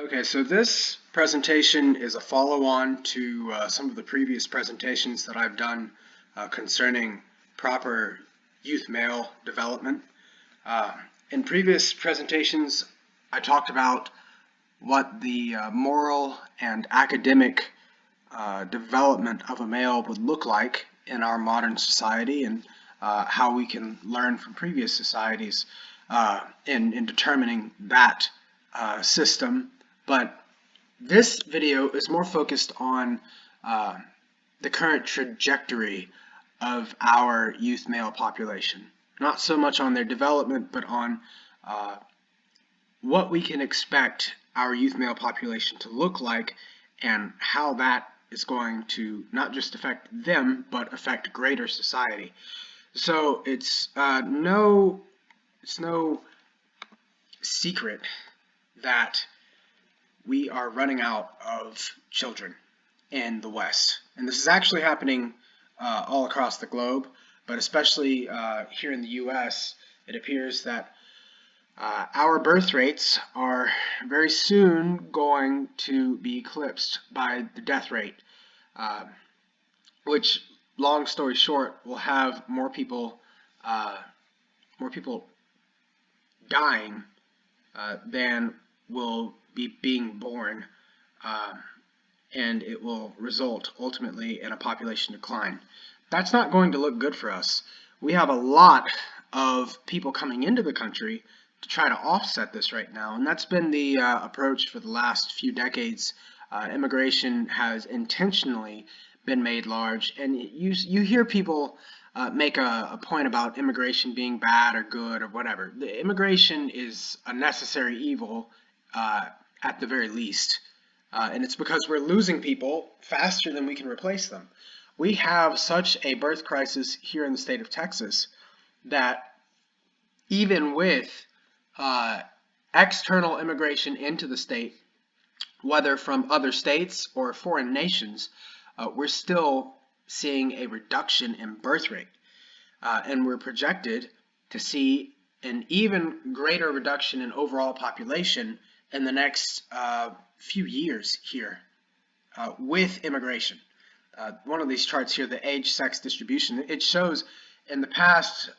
Okay, so this presentation is a follow-on to some of the previous presentations that I've done concerning proper youth male development. Uh, in previous presentations, I talked about what the moral and academic development of a male would look like in our modern society, and how we can learn from previous societies in determining that system. But this video is more focused on the current trajectory of our youth male population. Not so much on their development, but on what we can expect our youth male population to look like and how that is going to not just affect them, but affect greater society. So it's no secret that we are running out of children in the West. And this is actually happening all across the globe, but especially here in the US, it appears that our birth rates are very soon going to be eclipsed by the death rate, which, long story short, will have more people dying than will be being born, and it will result ultimately in a population decline. That's not going to look good for us. We have a lot of people coming into the country to try to offset this right now, and that's been the approach for the last few decades. Immigration has intentionally been made large, and you hear people make a point about immigration being bad or good or whatever. The immigration is a necessary evil at the very least, and it's because we're losing people faster than we can replace them. We have such a birth crisis here in the state of Texas that even with external immigration into the state, whether from other states or foreign nations, we're still seeing a reduction in birth rate. And we're projected to see an even greater reduction in overall population in the next few years here with immigration. One of these charts here, the age-sex distribution, it shows in the past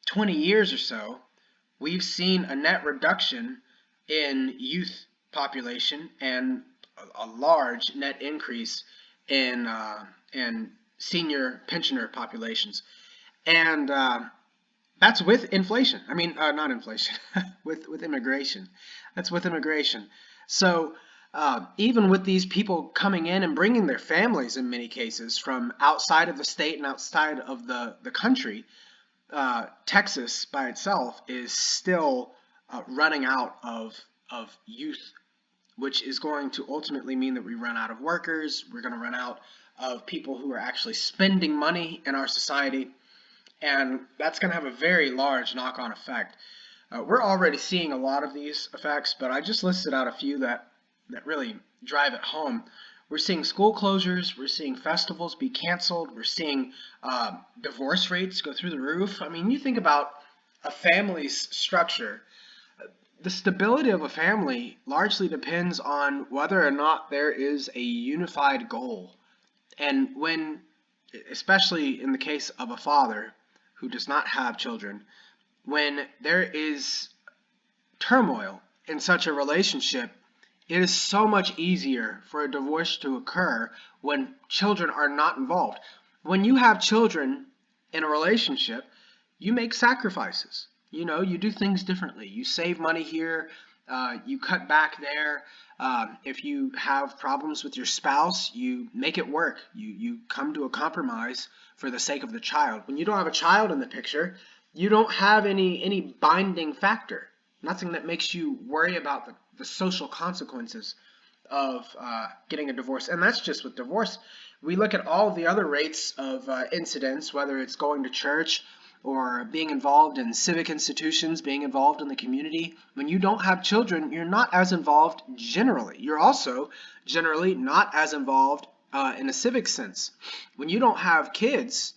20 years or so, we've seen a net reduction in youth population and a large net increase in senior pensioner populations. And that's with inflation. I mean, not inflation, with immigration. That's with immigration. So even with these people coming in and bringing their families in many cases from outside of the state and outside of the country, Texas by itself is still running out of youth, which is going to ultimately mean that we run out of workers. We're going to run out of people who are actually spending money in our society, and that's going to have a very large knock-on effect. We're already seeing a lot of these effects, but I just listed out a few that really drive it home. We're seeing school closures, we're seeing festivals be canceled, we're seeing divorce rates go through the roof. I mean, you think about a family's structure. The stability of a family largely depends on whether or not there is a unified goal. And when, especially in the case of a father who does not have children, when there is turmoil in such a relationship, it is so much easier for a divorce to occur when children are not involved. When you have children in a relationship, you make sacrifices. You know, you do things differently. You save money here, you cut back there. If you have problems with your spouse, you make it work. You come to a compromise for the sake of the child. When you don't have a child in the picture, you don't have any binding factor. Nothing that makes you worry about the social consequences of getting a divorce. And that's just with divorce. We look at all of the other rates of incidents, whether it's going to church or being involved in civic institutions, being involved in the community. When you don't have children, you're not as involved generally. You're also generally not as involved in a civic sense. When you don't have kids,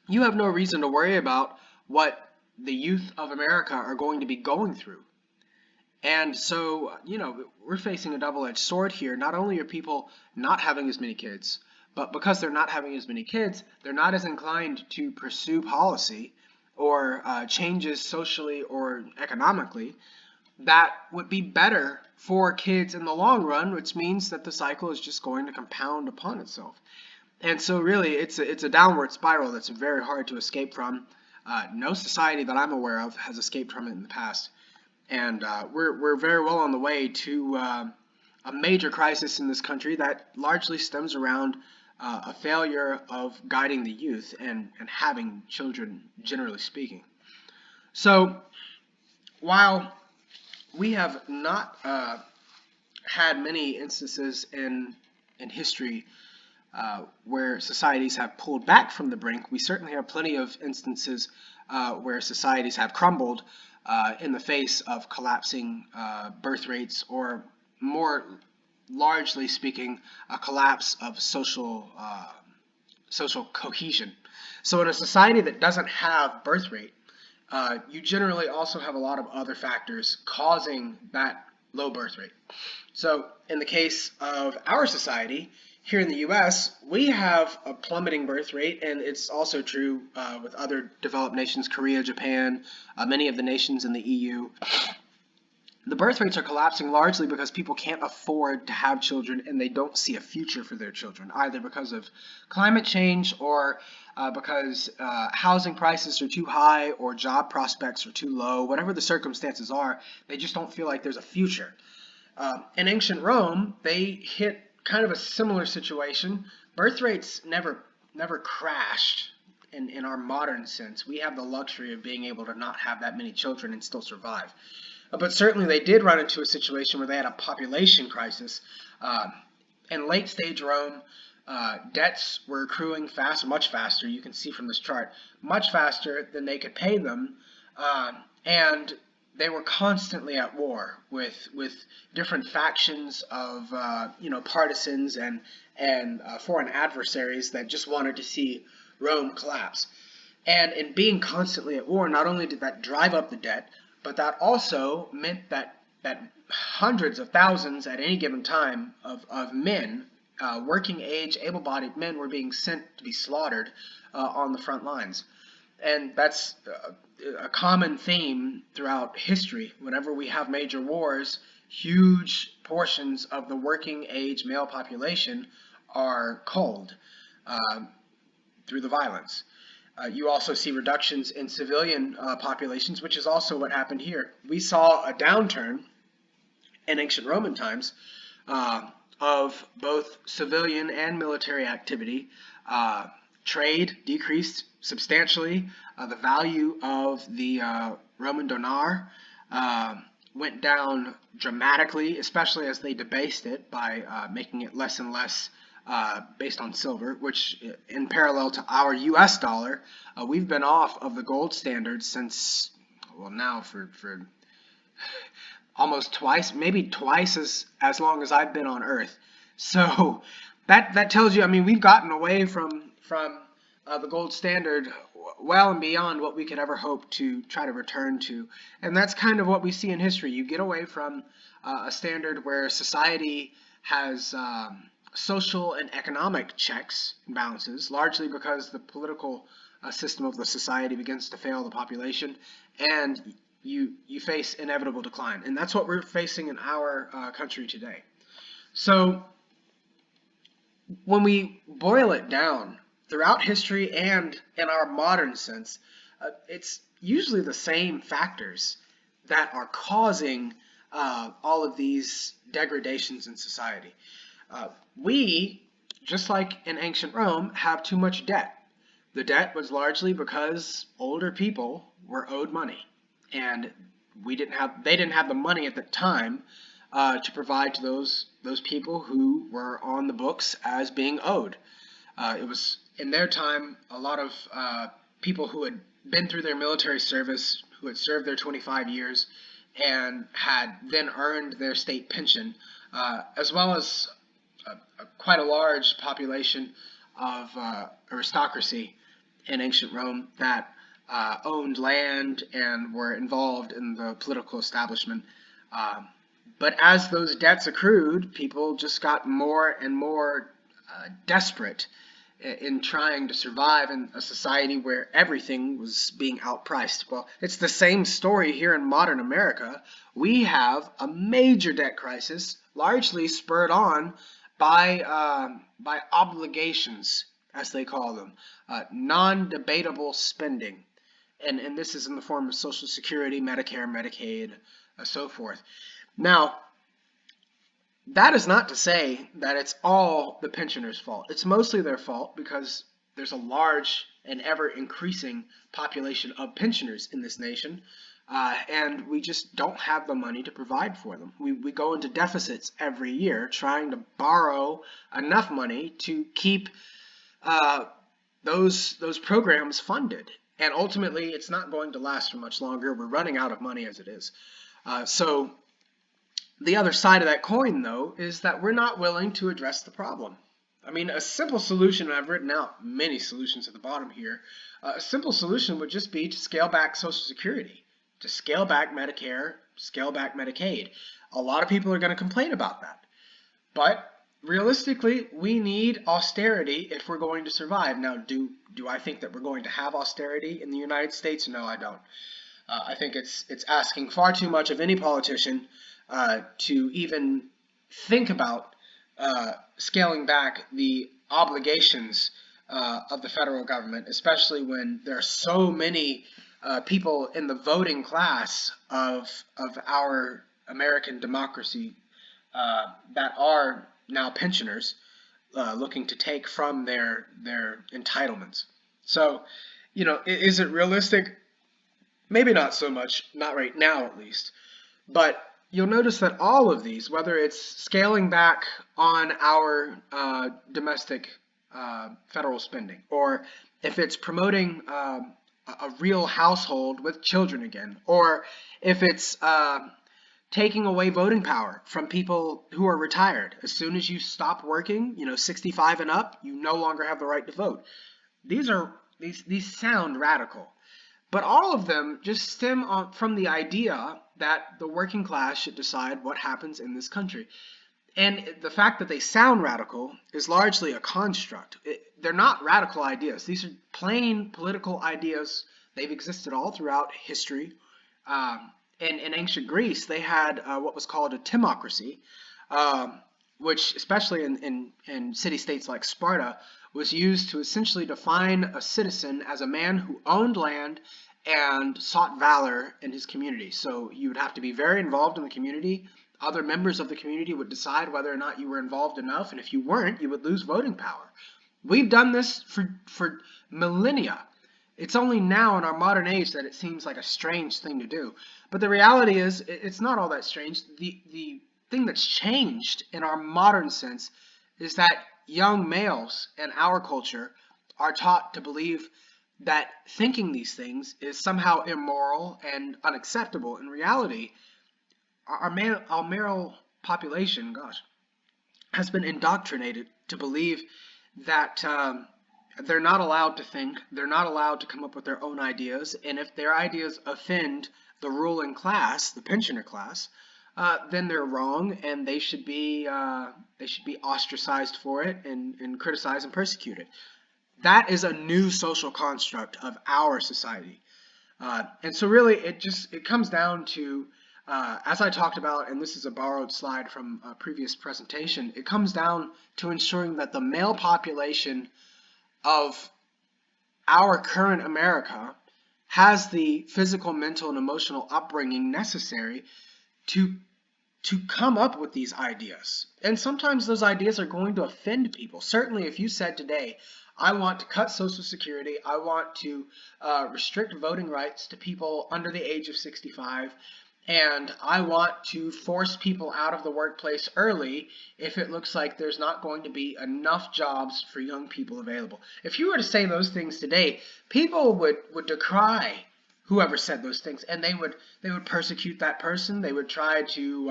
you have no reason to worry about what the youth of America are going to be going through. And so, we're facing a double-edged sword here. Not only are people not having as many kids, but because they're not having as many kids, they're not as inclined to pursue policy or changes socially or economically that would be better for kids in the long run, which means that the cycle is just going to compound upon itself. And so, really, it's a downward spiral that's very hard to escape from. No society that I'm aware of has escaped from it in the past. And we're very well on the way to a major crisis in this country that largely stems around a failure of guiding the youth and having children, generally speaking. So while we have not had many instances in history where societies have pulled back from the brink, we certainly have plenty of instances where societies have crumbled in the face of collapsing birth rates, or more largely speaking, a collapse of social cohesion. So in a society that doesn't have birth rate, you generally also have a lot of other factors causing that low birth rate. So in the case of our society, here in the US, we have a plummeting birth rate, and it's also true with other developed nations, Korea, Japan, many of the nations in the EU. The birth rates are collapsing largely because people can't afford to have children, and they don't see a future for their children, either because of climate change or because housing prices are too high or job prospects are too low. Whatever the circumstances are, they just don't feel like there's a future. In ancient Rome, they hit kind of a similar situation. Birth rates never crashed in our modern sense. We have the luxury of being able to not have that many children and still survive. But certainly they did run into a situation where they had a population crisis. In late stage Rome, debts were accruing much faster. You can see from this chart, much faster than they could pay them, and they were constantly at war with different factions of partisans and foreign adversaries that just wanted to see Rome collapse. And in being constantly at war, not only did that drive up the debt, but that also meant that hundreds of thousands at any given time of men, working age, able-bodied men, were being sent to be slaughtered on the front lines. And that's a common theme throughout history. Whenever we have major wars, huge portions of the working age male population are culled through the violence. You also see reductions in civilian populations, which is also what happened here. We saw a downturn in ancient Roman times of both civilian and military activity. Trade decreased substantially. The value of the Roman dinar went down dramatically, especially as they debased it by making it less and less based on silver, which in parallel to our US dollar, we've been off of the gold standard since, well, now for almost twice, maybe twice as long as I've been on Earth. So that tells you, I mean, we've gotten away from the gold standard well and beyond what we could ever hope to try to return to. And that's kind of what we see in history. You get away from a standard where society has social and economic checks and balances, largely because the political system of the society begins to fail the population, and you face inevitable decline. And that's what we're facing in our country today. So when we boil it down, throughout history and in our modern sense, it's usually the same factors that are causing all of these degradations in society. We, just like in ancient Rome, have too much debt. The debt was largely because older people were owed money, and they didn't have the money at the time to provide to those people who were on the books as being owed. It was in their time a lot of people who had been through their military service, who had served their 25 years, and had then earned their state pension, as well as quite a large population of aristocracy in ancient Rome that owned land and were involved in the political establishment. Um, but as those debts accrued, people just got more and more desperate in trying to survive in a society where everything was being outpriced. Well, it's the same story here in modern America. We have a major debt crisis, largely spurred on by obligations, as they call them, non-debatable spending, and this is in the form of Social Security, Medicare, Medicaid, so forth. Now, that is not to say that it's all the pensioners' fault. It's mostly their fault because there's a large and ever increasing population of pensioners in this nation, and we just don't have the money to provide for them. We go into deficits every year trying to borrow enough money to keep those programs funded. And ultimately, it's not going to last for much longer. We're running out of money as it is. So the other side of that coin, though, is that we're not willing to address the problem. I mean, a simple solution, and I've written out many solutions at the bottom here, a simple solution would just be to scale back Social Security, to scale back Medicare, scale back Medicaid. A lot of people are going to complain about that. But realistically, we need austerity if we're going to survive. Now, do I think that we're going to have austerity in the United States? No, I don't. I think it's asking far too much of any politician to even think about scaling back the obligations of the federal government, especially when there are so many people in the voting class of our American democracy that are now pensioners looking to take from their entitlements. So, is it realistic? Maybe not so much, not right now at least. But you'll notice that all of these, whether it's scaling back on our domestic federal spending, or if it's promoting a real household with children again, or if it's taking away voting power from people who are retired. As soon as you stop working, 65 and up, you no longer have the right to vote. These sound radical. But all of them just stem from the idea that the working class should decide what happens in this country. And the fact that they sound radical is largely a construct. They're not radical ideas. These are plain political ideas. They've existed all throughout history. In ancient Greece, they had what was called a timocracy, which, especially in city-states like Sparta, was used to essentially define a citizen as a man who owned land and sought valor in his community. So you would have to be very involved in the community. Other members of the community would decide whether or not you were involved enough, and if you weren't, you would lose voting power. We've done this for millennia. It's only now in our modern age that it seems like a strange thing to do. But the reality is, it's not all that strange. The thing that's changed in our modern sense is that young males in our culture are taught to believe that thinking these things is somehow immoral and unacceptable. In reality, our male population, has been indoctrinated to believe that they're not allowed to think, they're not allowed to come up with their own ideas, and if their ideas offend the ruling class, the pensioner class, then they're wrong, and they should be ostracized for it and criticized and persecuted. That is a new social construct of our society. And so really it comes down to, as I talked about, and this is a borrowed slide from a previous presentation, it comes down to ensuring that the male population of our current America has the physical, mental, and emotional upbringing necessary to come up with these ideas. And sometimes those ideas are going to offend people. Certainly if you said today, I want to cut Social Security, I want to restrict voting rights to people under the age of 65, and I want to force people out of the workplace early if it looks like there's not going to be enough jobs for young people available. If you were to say those things today, people would decry whoever said those things, and they would persecute that person. They would try to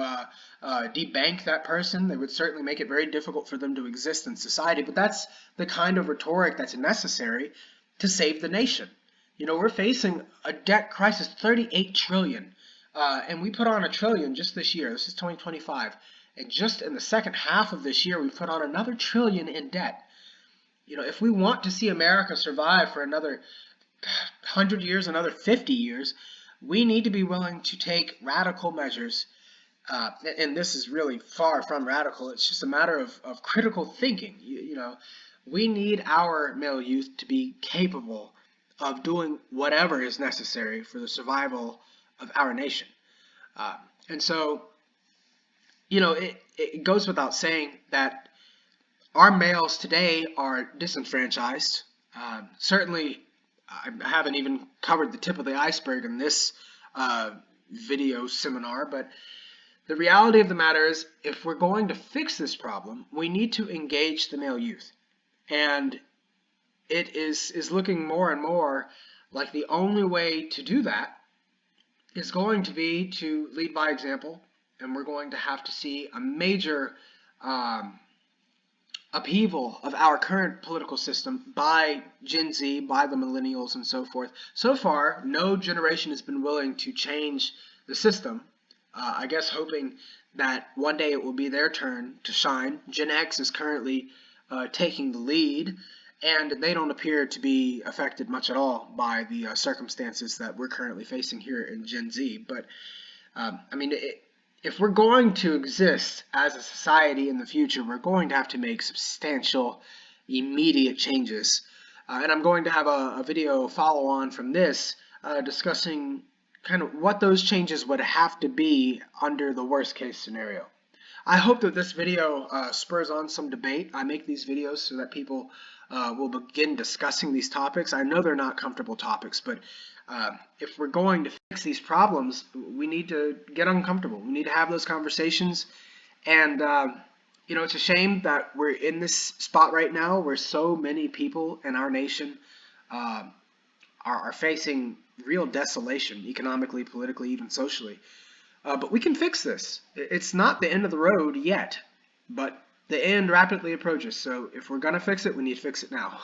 debank that person. They would certainly make it very difficult for them to exist in society. But that's the kind of rhetoric that's necessary to save the nation. We're facing a debt crisis, 38 trillion. And we put on $1 trillion just this year. This is 2025. And just in the second half of this year, we put on another $1 trillion in debt. If we want to see America survive for another 100 years, another 50 years, we need to be willing to take radical measures. And this is really far from radical. It's just a matter of critical thinking. We need our male youth to be capable of doing whatever is necessary for the survival of our nation. And so, it goes without saying that our males today are disenfranchised. Certainly, I haven't even covered the tip of the iceberg in this video seminar, but the reality of the matter is, if we're going to fix this problem, we need to engage the male youth. And it is looking more and more like the only way to do that is going to be to lead by example, and we're going to have to see a major upheaval of our current political system by Gen Z, by the millennials, and so forth. So far, no generation has been willing to change the system. I guess hoping that one day it will be their turn to shine. Gen X is currently taking the lead, and they don't appear to be affected much at all by the circumstances that we're currently facing here in Gen Z. But, if we're going to exist as a society in the future, we're going to have to make substantial, immediate changes. And I'm going to have a video follow on from this discussing kind of what those changes would have to be under the worst case scenario. I hope that this video spurs on some debate. I make these videos so that people will begin discussing these topics. I know they're not comfortable topics, but if we're going to fix these problems, we need to get uncomfortable. We need to have those conversations. And, it's a shame that we're in this spot right now where so many people in our nation are facing real desolation, economically, politically, even socially. But we can fix this. It's not the end of the road yet, but the end rapidly approaches. So if we're going to fix it, we need to fix it now.